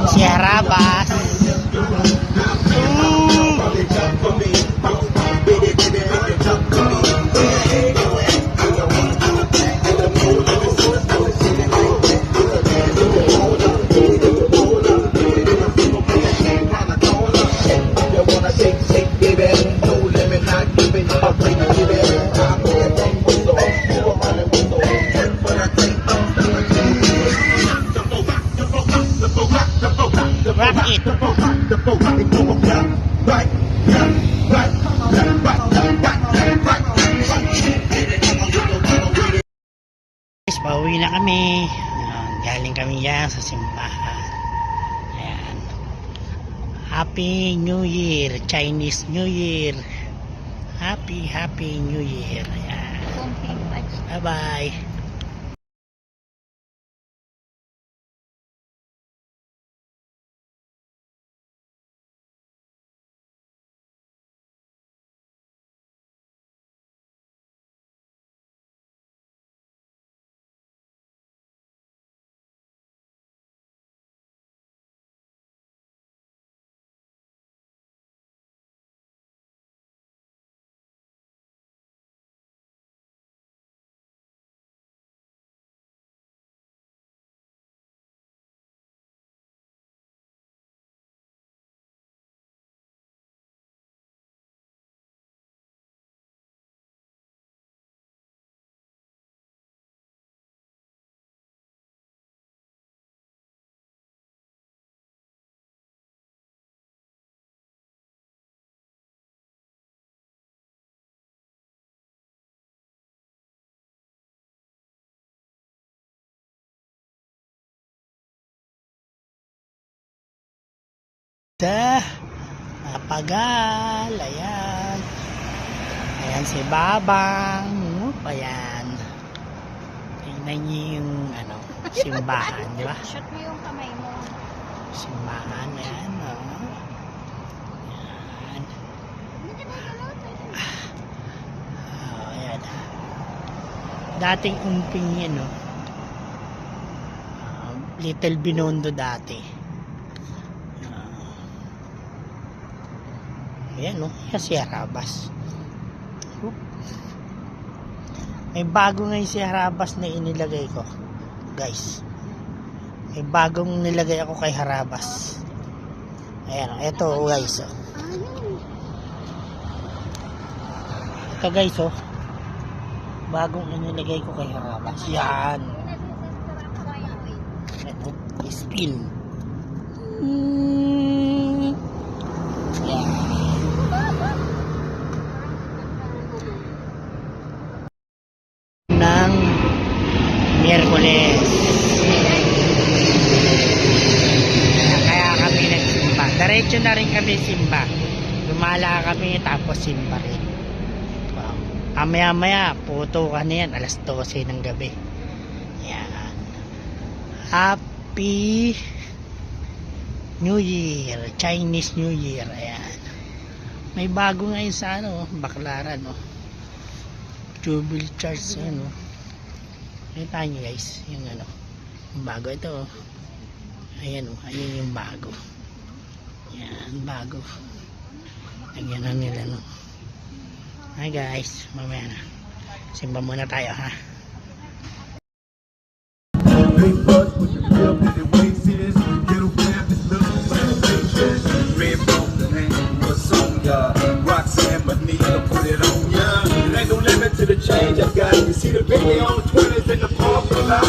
Si Harabas. Rock it. Guys, pauwi na kami. Galing kami yan sa simbahan. Ayan. Happy New Year, Chinese New Year. Happy New Year. Ayan. Bye-bye. Napagal. Ayan. Ayan si Babang. Ayan. Tingnan niyo yung simbahan, di ba? Shot mo yung kamay mo. Simbahan. Ayan. Ayan. Ayan. Dating umping yan, no? Little Binondo dati. Ayan, no? Yan si Harabas. May bago ngayon si Harabas na inilagay ko, guys. May bagong nilagay ako kay Harabas. Ayan, ito guys. Ito guys, oh. Bagong inilagay ko kay Harabas. Yan. Ito, spin. Yan. Ng Miyerkules. Kaya kami nagsimba. Diretso na rin kami simba. Lumala kami tapos simba rin. Wow. Maya puto ka na yan. Alas 12 ng gabi. Yan. Happy New Year. Chinese New Year. Ayan. May bago ngayon sa Baclaran, no? Jubilee Church, ano. Nakita nyo guys, yung yung bago ito. Ayan, ayun yung bago. Yan, bago. Lagyan na nila, no. Hi guys, mamaya na. Simba muna tayo, ha. To the change I got. You see the baby on the 20s in the parking lot.